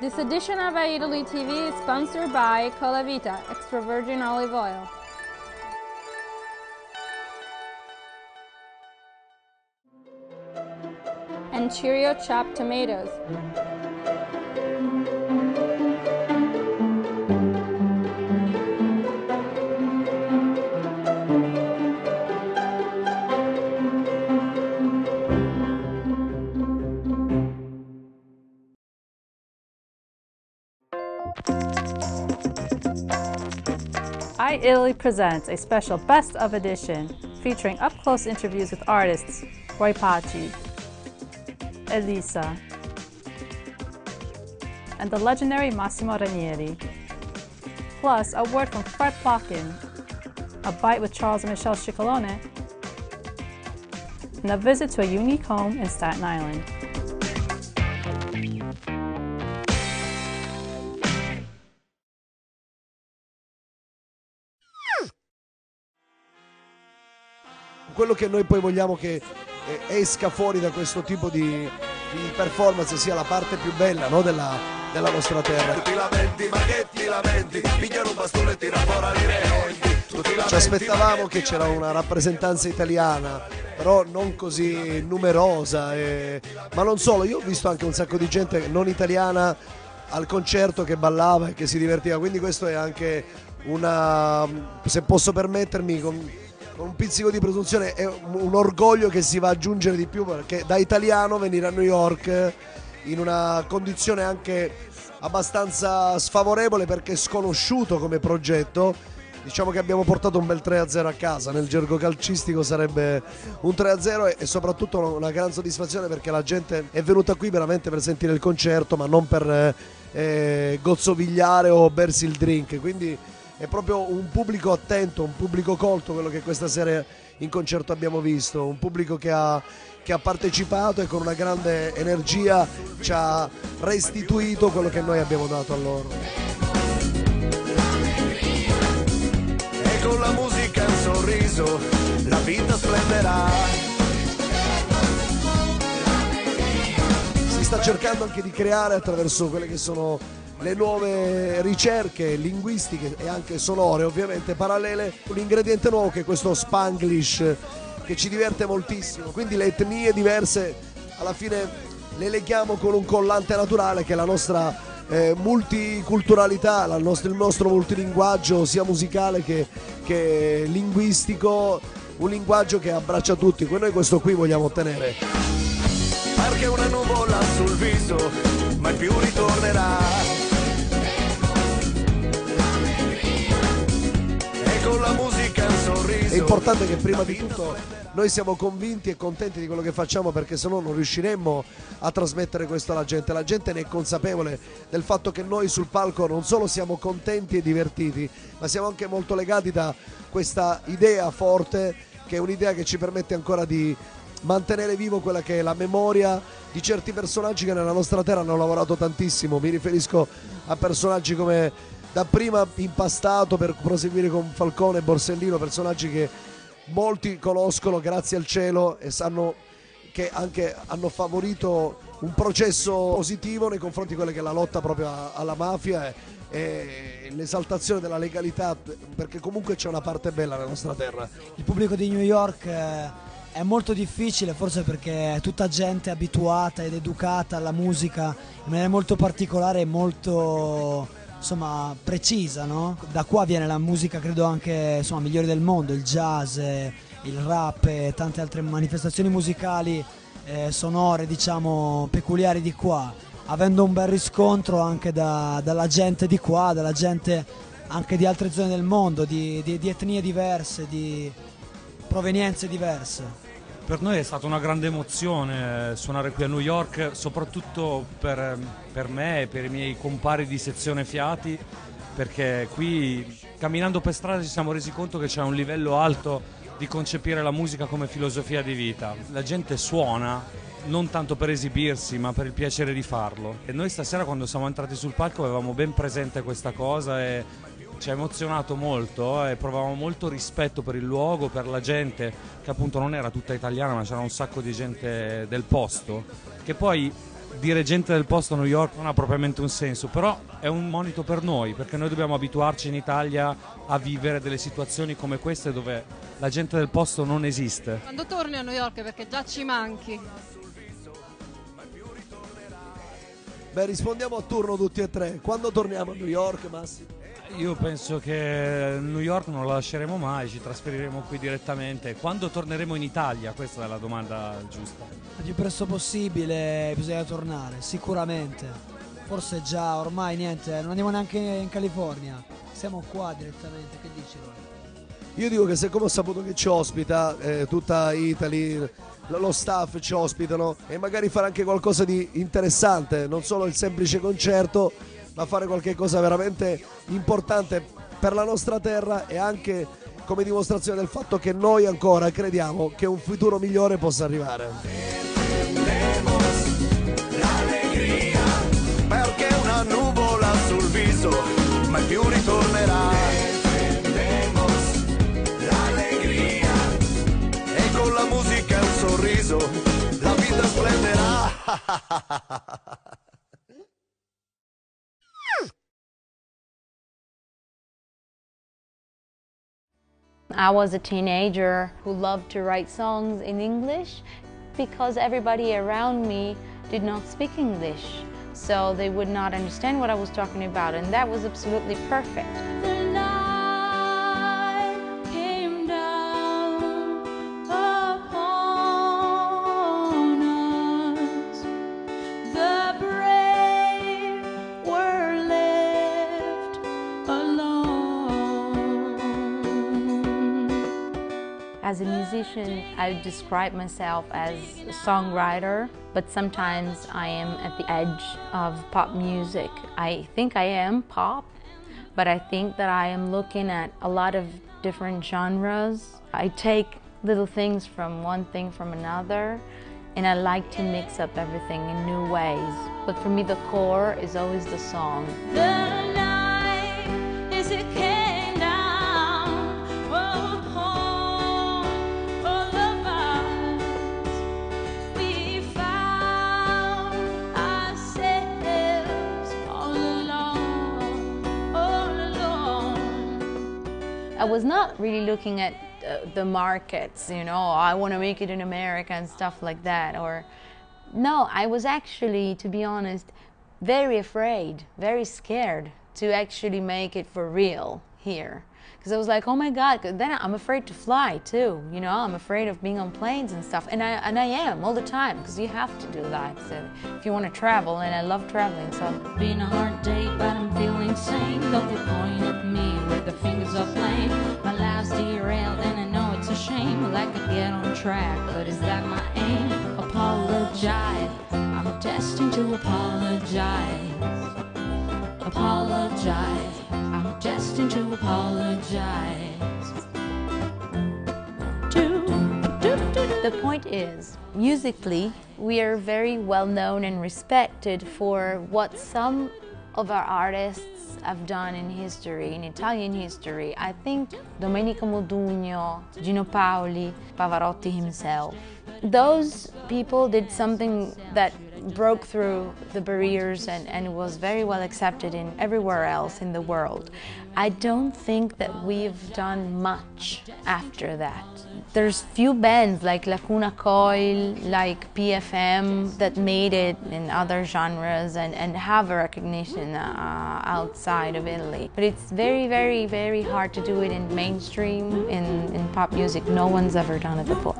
This edition of Italy TV is sponsored by Cola Vita, extra virgin olive oil. And Cheerio chopped tomatoes. Italy presents a special Best of edition featuring up-close interviews with artists Paci, Elisa, and the legendary Massimo Ranieri. Plus, a word from Fred Plotkin, a bite with Charles and Michele Scicolone, and a visit to a unique home in Staten Island. Quello che noi poi vogliamo che esca fuori da questo tipo di performance sia la parte più bella, no, della nostra terra. Ci aspettavamo che c'era una rappresentanza italiana, però non così numerosa, ma non solo, io ho visto anche un sacco di gente non italiana al concerto che ballava e che si divertiva, quindi questo è anche una, se posso permettermi, con un pizzico di presunzione, è un orgoglio che si va a aggiungere di più, perché da italiano venire a New York in una condizione anche abbastanza sfavorevole perché è sconosciuto come progetto. Diciamo che abbiamo portato un bel 3-0 a casa, nel gergo calcistico sarebbe un 3-0 e soprattutto una gran soddisfazione perché la gente è venuta qui veramente per sentire il concerto, ma non per gozzovigliare o bersi il drink, quindi è proprio un pubblico attento, un pubblico colto quello che questa sera in concerto abbiamo visto, un pubblico che ha partecipato e con una grande energia ci ha restituito quello che noi abbiamo dato a loro. E con la musica e un sorriso la vita splenderà. Si sta cercando anche di creare attraverso quelle che sono le nuove ricerche linguistiche e anche sonore, ovviamente parallele, un ingrediente nuovo che è questo Spanglish che ci diverte moltissimo, quindi le etnie diverse alla fine le leghiamo con un collante naturale che è la nostra multiculturalità, il nostro multilinguaggio sia musicale che linguistico, un linguaggio che abbraccia tutti, noi questo qui vogliamo ottenere. Perché una nuvola sul viso mai più ritornerà. Con la musica un sorriso. È importante che prima di tutto noi siamo convinti e contenti di quello che facciamo, perché se no non riusciremmo a trasmettere questo alla gente. La gente ne è consapevole del fatto che noi sul palco non solo siamo contenti e divertiti, ma siamo anche molto legati da questa idea forte, che è un'idea che ci permette ancora di mantenere vivo quella che è la memoria di certi personaggi che nella nostra terra hanno lavorato tantissimo. Mi riferisco a personaggi come dapprima Impastato, per proseguire con Falcone e Borsellino, personaggi che molti conoscono grazie al cielo e sanno che anche hanno favorito un processo positivo nei confronti di quella che è la lotta proprio alla mafia e l'esaltazione della legalità, perché comunque c'è una parte bella nella nostra terra. Il pubblico di New York è molto difficile, forse perché è tutta gente abituata ed educata alla musica in maniera molto particolare e molto, insomma, precisa, no? Da qua viene la musica, credo anche, insomma, migliore del mondo, il jazz, il rap e tante altre manifestazioni musicali sonore, diciamo, peculiari di qua, avendo un bel riscontro anche dalla gente di qua, dalla gente anche di altre zone del mondo, di etnie diverse, di provenienze diverse. Per noi è stata una grande emozione suonare qui a New York, soprattutto per me e per i miei compari di sezione Fiati, perché qui camminando per strada ci siamo resi conto che c'è un livello alto di concepire la musica come filosofia di vita. La gente suona non tanto per esibirsi, ma per il piacere di farlo. E noi stasera, quando siamo entrati sul palco, avevamo ben presente questa cosa e ci ha emozionato molto e provavamo molto rispetto per il luogo, per la gente, che appunto non era tutta italiana, ma c'era un sacco di gente del posto, che poi dire gente del posto a New York non ha propriamente un senso, però è un monito per noi, perché noi dobbiamo abituarci in Italia a vivere delle situazioni come queste dove la gente del posto non esiste. Quando torni a New York, perché già ci manchi? Beh, rispondiamo a turno tutti e tre. Quando torniamo a New York, Massimo? Io penso che New York non la lasceremo mai, ci trasferiremo qui direttamente. Quando torneremo in Italia? Questa è la domanda giusta. Il più presto possibile bisogna tornare, sicuramente. Forse già, ormai niente, non andiamo neanche in California. Siamo qua direttamente, che dici? Io dico che siccome ho saputo che ci ospita tutta Italy, lo staff ci ospitano, e magari fare anche qualcosa di interessante, non solo il semplice concerto, ma fare qualche cosa veramente importante per la nostra terra e anche come dimostrazione del fatto che noi ancora crediamo che un futuro migliore possa arrivare. L'allegria, perché una nuvola sul viso mai più ritornerà. L'allegria, e con la musica e un sorriso la vita splenderà. I was a teenager who loved to write songs in English because everybody around me did not speak English, so they would not understand what I was talking about, and that was absolutely perfect. The night came down upon us. The brave were left alone. As a musician, I would describe myself as a songwriter, but sometimes I am at the edge of pop music. I think I am pop, but I think that I am looking at a lot of different genres. I take little things from one thing from another, and I like to mix up everything in new ways. But for me, the core is always the song. The night is it came down upon all of us. We found ourselves all alone, all alone. I was not really looking at the markets, you know, I want to make it in America and stuff like that, or no, I was actually, to be honest, very afraid, very scared to actually make it for real here, because I was like, oh my God, 'cause then I'm afraid to fly too, you know, I'm afraid of being on planes and stuff, and I am all the time, because you have to do that so if you want to travel, and I love traveling. So been a hard day, but I'm feeling sane. Don't you point at me with the fingers of blame. My life's derailed and I know it's a shame. Well, I could get on track, but is that my aim? Apologize, I'm destined to apologize. Apologize, I'm destined to apologize. The point is, musically, we are very well known and respected for what some of our artists have done in history, in Italian history. I think Domenico Modugno, Gino Paoli, Pavarotti himself. Those people did something that broke through the barriers and was very well accepted in everywhere else in the world. I don't think that we've done much after that. There's few bands like Lacuna Coil, like PFM, that made it in other genres and have a recognition outside of Italy. But it's very, very, very hard to do it in mainstream, in pop music. No one's ever done it before.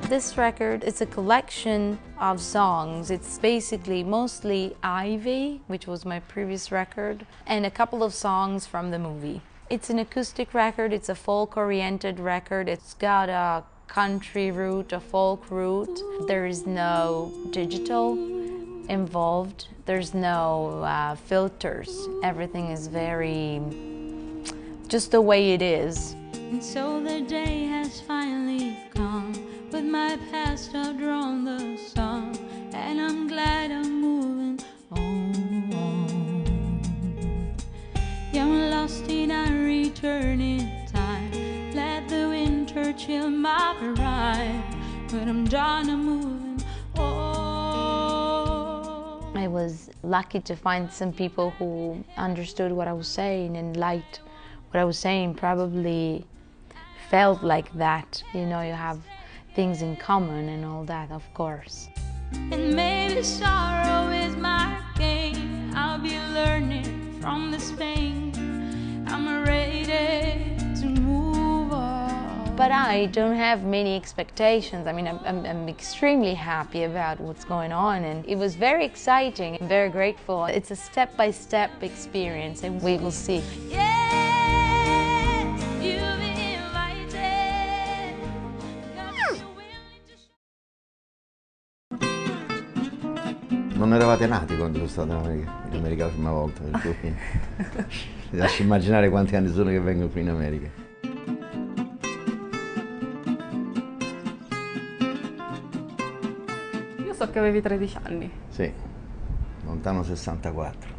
This record is a collection of songs. It's basically mostly Ivy, which was my previous record, and a couple of songs from the movie. It's an acoustic record, it's a folk-oriented record, it's got a country root, a folk root. There is no digital. involved. There's no filters. Everything is very just the way it is. And so the day has finally come, with my past outdrawn the song, and I'm glad I'm moving on. Yeah, I'm lost in a returning time. Let the winter chill my pride, but I'm done, I'm moving on. I was lucky to find some people who understood what I was saying and liked what I was saying, probably felt like that. You know, you have things in common and all that, of course. And maybe sorrow is my game. I'll be learning from this pain. I'm ready to move on. But I don't have many expectations. I mean, I'm extremely happy about what's going on, and it was very exciting. I'm very grateful. It's a step-by-step experience, and we will see. Non eravate nati quando sono stato in America la prima volta, per cui ti lascio immaginare quanti anni sono che vengo qui in America. Io so che avevi 13 anni. Sì, lontano 64.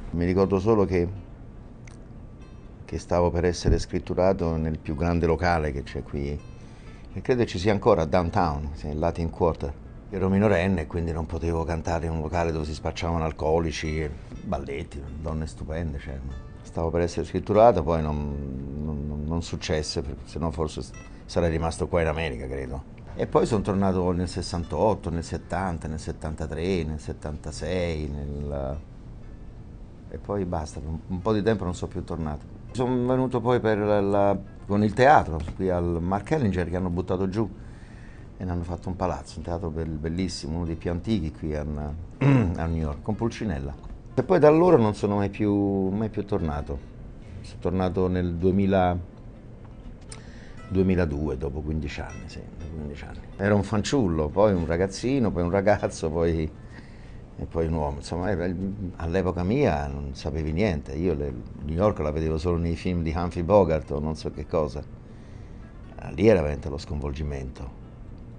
Mi ricordo solo che stavo per essere scritturato nel più grande locale che c'è qui, e credo ci sia ancora a Downtown, il Latin Quarter. Ero minorenne e quindi non potevo cantare in un locale dove si spacciavano alcolici, balletti, donne stupende. Cioè, stavo per essere scritturato, poi non successe, se no forse sarei rimasto qua in America, credo. E poi sono tornato nel 68, nel 70, nel 73, nel 76, e poi basta, per un po' di tempo non sono più tornato. Sono venuto poi con il teatro, qui al Mark Ellinger, che hanno buttato giù e ne hanno fatto un palazzo, un teatro bellissimo, uno dei più antichi qui a New York, con Pulcinella. E poi da allora non sono mai più tornato. Sono tornato nel 2002, dopo 15 anni, sì, dopo 15 anni. Ero un fanciullo, poi un ragazzino, poi un ragazzo, e poi un uomo. Insomma, all'epoca mia non sapevi niente. Io New York la vedevo solo nei film di Humphrey Bogart o non so che cosa. Lì era veramente lo sconvolgimento.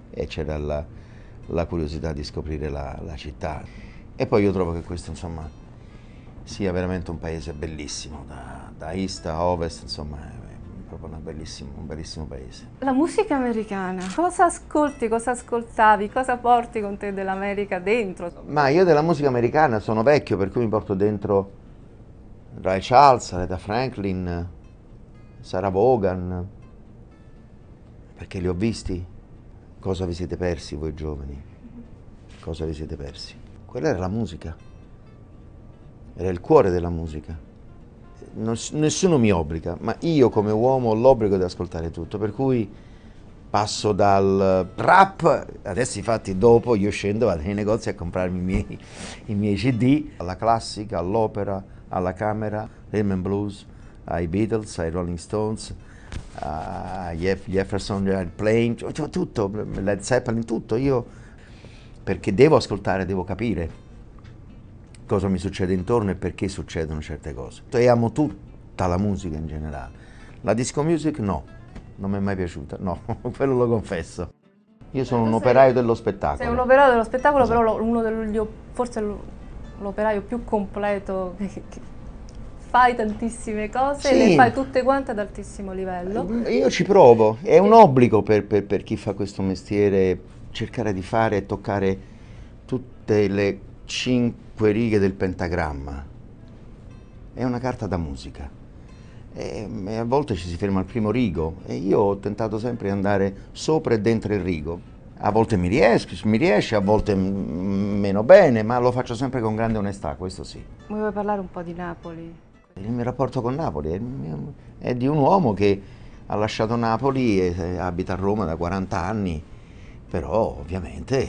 E c'era la curiosità di scoprire la città. E poi io trovo che questo, insomma, sia veramente un paese bellissimo, da est a ovest, insomma, è proprio un bellissimo paese. La musica americana, cosa ascolti, cosa ascoltavi, cosa porti con te dell'America dentro? Ma io della musica americana sono vecchio, per cui mi porto dentro Ray Charles, Aretha Franklin, Sarah Vaughan, perché li ho visti. Cosa vi siete persi voi giovani? Cosa vi siete persi? Quella era la musica, era il cuore della musica. Nessuno mi obbliga, ma io come uomo ho l'obbligo di ascoltare tutto, per cui passo dal rap, adesso infatti dopo io scendo, vado nei negozi a comprarmi i miei CD, alla classica, all'opera, alla camera, rhythm and blues, ai Beatles, ai Rolling Stones, Jefferson Airplane, tutto, Led Zeppelin, tutto. Io, perché devo ascoltare, devo capire cosa mi succede intorno e perché succedono certe cose. E amo tutta la musica in generale. La disco music no, non mi è mai piaciuta, no, quello lo confesso. Io sono un operaio dello spettacolo. Sei un operaio dello spettacolo, Esatto. però uno forse l'operaio più completo, che fai tantissime cose, Sì. E le fai tutte quante ad altissimo livello. Io ci provo, è un obbligo per chi fa questo mestiere cercare di fare e toccare tutte le 5 righe del pentagramma. È una carta da musica e a volte ci si ferma al primo rigo e io ho tentato sempre di andare sopra e dentro il rigo. A volte mi riesce, a volte meno bene, ma lo faccio sempre con grande onestà, questo sì. Vuoi parlare un po' di Napoli? Il mio rapporto con Napoli è di un uomo che ha lasciato Napoli e abita a Roma da 40 anni, però ovviamente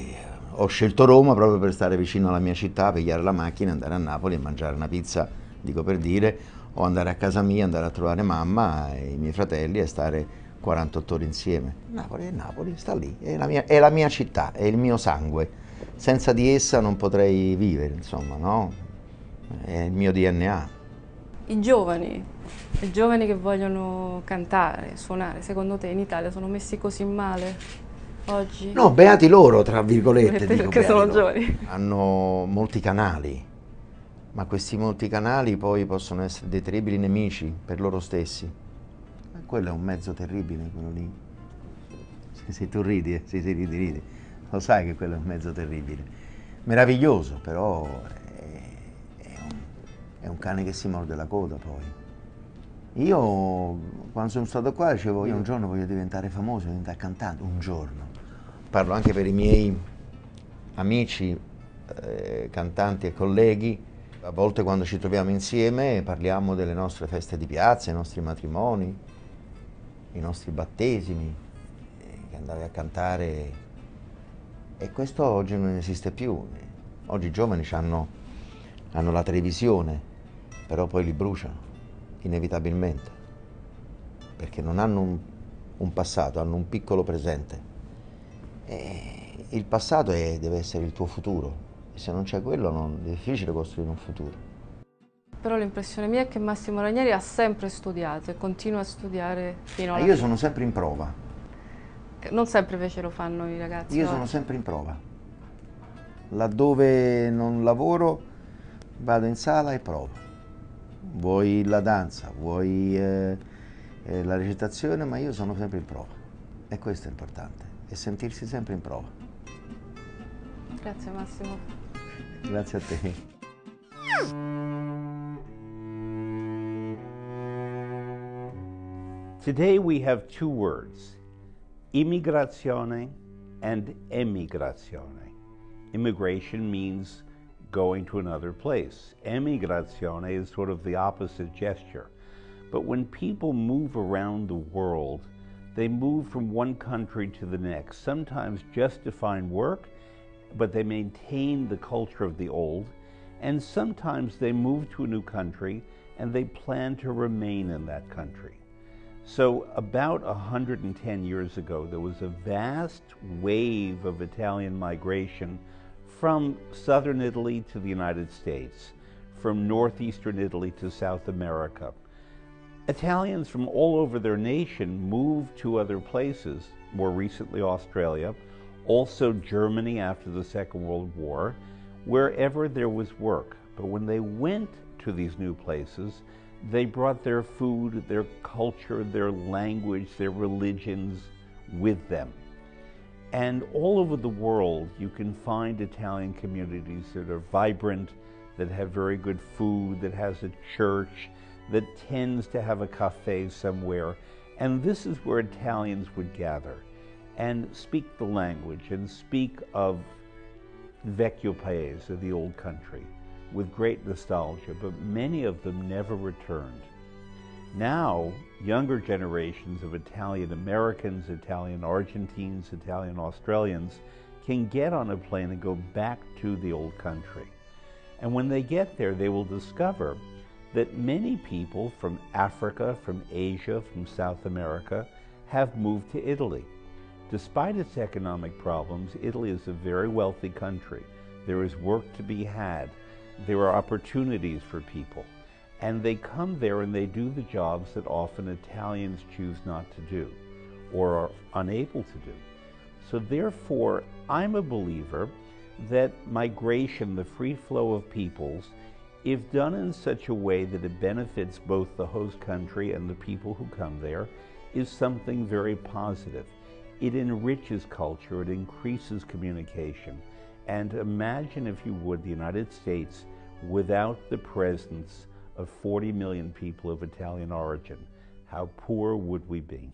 ho scelto Roma proprio per stare vicino alla mia città, pigliare la macchina, andare a Napoli e mangiare una pizza, dico per dire, o andare a casa mia, andare a trovare mamma e i miei fratelli e stare 48 ore insieme. Napoli è Napoli, sta lì, è la mia città, è il mio sangue. senza di essa non potrei vivere, insomma, no? È il mio DNA. I giovani che vogliono cantare, suonare, secondo te in Italia sono messi così male oggi? No, beati loro, tra virgolette, dico, perché sono beati loro. giovani. Hanno molti canali, ma questi molti canali poi possono essere dei terribili nemici per loro stessi. Quello è un mezzo terribile, quello lì. Se tu ridi, sì, ridi. Lo sai che quello è un mezzo terribile. Meraviglioso, però è un cane che si morde la coda poi. Io, quando sono stato qua, dicevo, io un giorno voglio diventare famoso, diventare cantante, un giorno. Parlo anche per i miei amici, cantanti e colleghi. A volte quando ci troviamo insieme parliamo delle nostre feste di piazza, i nostri matrimoni, i nostri battesimi, che andavi a cantare, e questo oggi non esiste più. Oggi i giovani hanno la televisione, però poi li bruciano, inevitabilmente, perché non hanno un passato, hanno un piccolo presente. E il passato deve essere il tuo futuro, e se non c'è quello è difficile costruire un futuro. Però l'impressione mia è che Massimo Ranieri ha sempre studiato e continua a studiare fino alla Io sono sempre in prova. Non sempre invece lo fanno i ragazzi. Io sono sempre in prova. Laddove non lavoro vado in sala e provo. Vuoi la danza, vuoi la recitazione, ma io sono sempre in prova. E questo è importante, è sentirsi sempre in prova. Grazie Massimo. Grazie a te. Today we have two words, immigrazione and emigrazione. Immigration means going to another place. Emigrazione is sort of the opposite gesture. But when people move around the world, they move from one country to the next, sometimes just to find work, but they maintain the culture of the old, and sometimes they move to a new country and they plan to remain in that country. So about 110 years ago, there was a vast wave of Italian migration from southern Italy to the United States, from northeastern Italy to South America. Italians from all over their nation moved to other places, more recently Australia, also Germany after the Second World War, wherever there was work. But when they went to these new places, they brought their food, their culture, their language, their religions with them. And all over the world, you can find Italian communities that are vibrant, that have very good food, that has a church, that tends to have a cafe somewhere. And this is where Italians would gather and speak the language and speak of Vecchio Paese, of the old country, with great nostalgia, but many of them never returned. Now, younger generations of Italian Americans, Italian Argentines, Italian Australians can get on a plane and go back to the old country. And when they get there, they will discover that many people from Africa, from Asia, from South America have moved to Italy. Despite its economic problems, Italy is a very wealthy country. There is work to be had. There are opportunities for people. And they come there and they do the jobs that often Italians choose not to do or are unable to do. So therefore, I'm a believer that migration, the free flow of peoples, if done in such a way that it benefits both the host country and the people who come there, is something very positive. It enriches culture, it increases communication. And imagine, if you would, the United States without the presence of 40 million people of Italian origin. How poor would we be?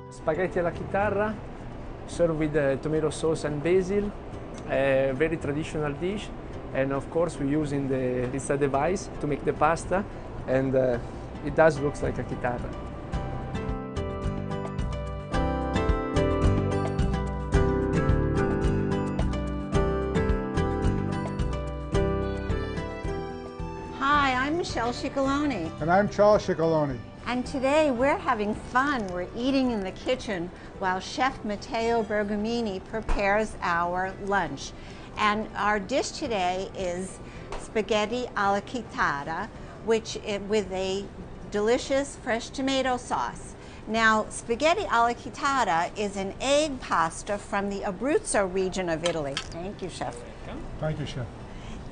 Spaghetti alla chitarra, served with tomato sauce and basil, a very traditional dish. And of course we're using the pizza device to make the pasta, and it does look like a chitarra. Michele Scicolone. And I'm Charles Scicolone. And today we're having fun. We're eating in the kitchen while Chef Matteo Bergamini prepares our lunch. And our dish today is spaghetti alla chitarra, which with a delicious fresh tomato sauce. Now, spaghetti alla chitarra is an egg pasta from the Abruzzo region of Italy. Thank you, Chef. Thank you, Chef.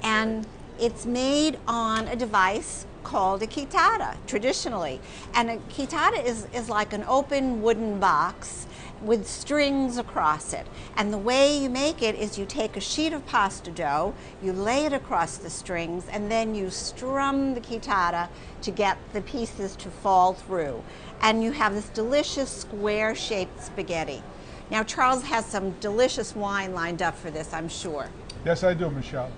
And it's made on a device called a chitarra, traditionally. And a chitarra is like an open wooden box with strings across it. And the way you make it is you take a sheet of pasta dough, you lay it across the strings, and then you strum the chitarra to get the pieces to fall through. And you have this delicious square-shaped spaghetti. Now, Charles has some delicious wine lined up for this, I'm sure. Yes, I do, Michelle.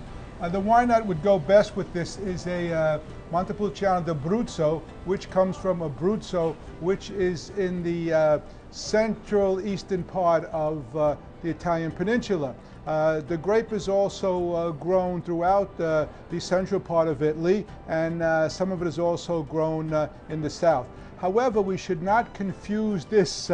The wine that would go best with this is a Montepulciano d'Abruzzo, which comes from Abruzzo, which is in the central eastern part of the Italian peninsula. The grape is also grown throughout the central part of Italy, and some of it is also grown in the south. However, we should not confuse this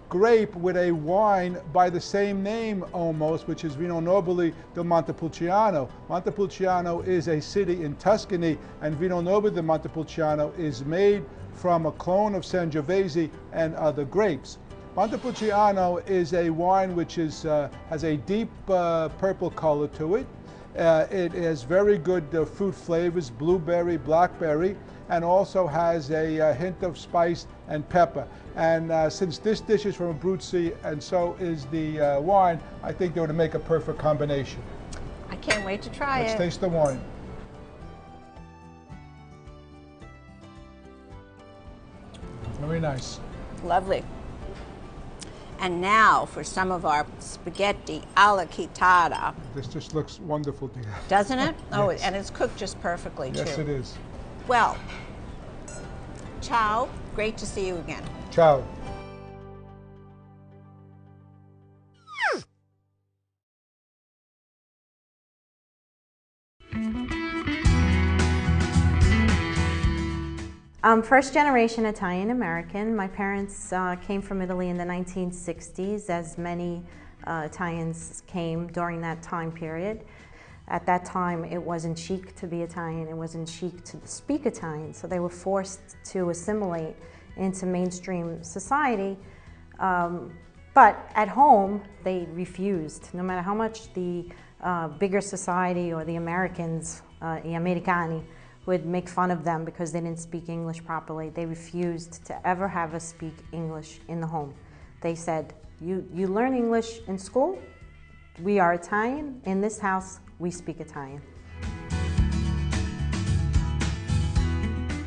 grape with a wine by the same name almost, which is Vino Nobile del Montepulciano. Montepulciano is a city in Tuscany, and Vino Nobile del Montepulciano is made from a clone of Sangiovese and other grapes. Montepulciano is a wine which is, has a deep purple color to it. It has very good fruit flavors, blueberry, blackberry, and also has a hint of spice and pepper. And since this dish is from Abruzzi and so is the wine, I think they would make a perfect combination. I can't wait to try it. Let's taste the wine. Very nice. Lovely. And now for some of our spaghetti alla chitarra. This just looks wonderful, dear. Doesn't it? Oh, Yes. and it's cooked just perfectly, too. Yes, it is. Well, ciao. Great to see you again. Ciao. I'm first generation Italian American. My parents came from Italy in the 1960s, as many Italians came during that time period. At that time, it wasn't chic to be Italian, it wasn't chic to speak Italian, so they were forced to assimilate into mainstream society. But at home, they refused. No matter how much the bigger society or the Americans, the Americani, would make fun of them because they didn't speak English properly. They refused to ever have us speak English in the home. They said, you learn English in school? We are Italian. In this house, we speak Italian.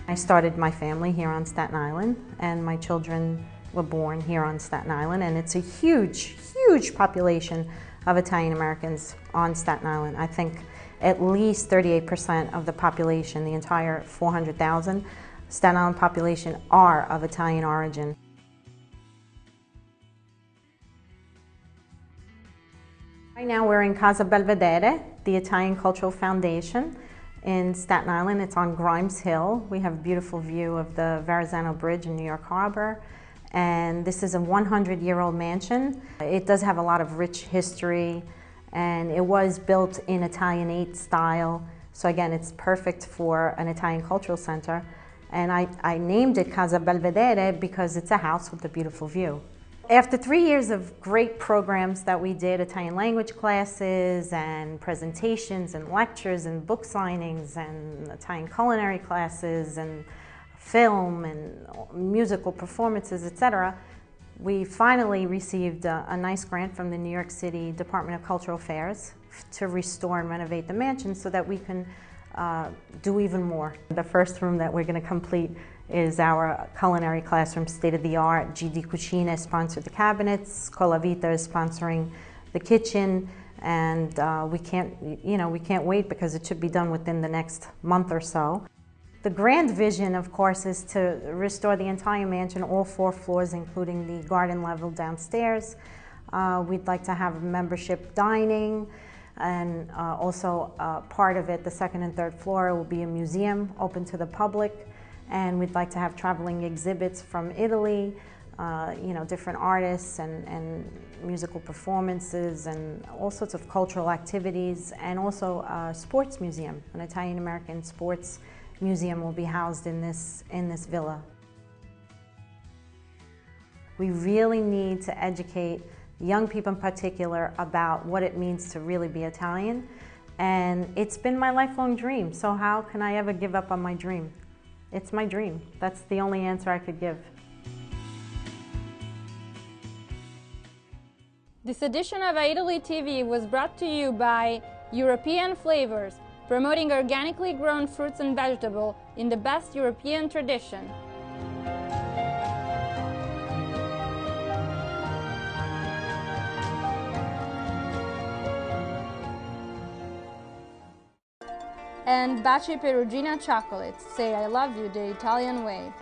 I started my family here on Staten Island, and my children were born here on Staten Island, and it's a huge, huge population of Italian Americans on Staten Island. I think at least 38% of the population, the entire 400,000 Staten Island population, are of Italian origin. Right now we're in Casa Belvedere, the Italian Cultural Foundation in Staten Island. It's on Grimes Hill. We have a beautiful view of the Verrazano Bridge in New York Harbor. And this is a 100-year-old mansion. It does have a lot of rich history, and it was built in Italianate style. So again, it's perfect for an Italian cultural center. And I named it Casa Belvedere because it's a house with a beautiful view. After 3 years of great programs that we did, Italian language classes and presentations and lectures and book signings and Italian culinary classes and film and musical performances, etc., we finally received a nice grant from the New York City Department of Cultural Affairs to restore and renovate the mansion so that we can do even more. The first room that we're going to complete is our culinary classroom, state-of-the-art. GD Cucina sponsored the cabinets, Colavita is sponsoring the kitchen, and we can't wait because it should be done within the next month or so. The grand vision, of course, is to restore the entire mansion, all 4 floors, including the garden level downstairs. We'd like to have membership dining, And also part of it, the second and third floor, will be a museum open to the public. And we'd like to have traveling exhibits from Italy, you know, different artists and musical performances and all sorts of cultural activities, and also a sports museum, an Italian-American sports museum will be housed in this villa. We really need to educate young people in particular about what it means to really be Italian, and it's been my lifelong dream, so how can I ever give up on my dream? It's my dream. That's the only answer I could give. This edition of Italy TV was brought to you by European Flavors, promoting organically grown fruits and vegetables in the best European tradition. And Paci Perugina chocolates. Say I love you the Italian way.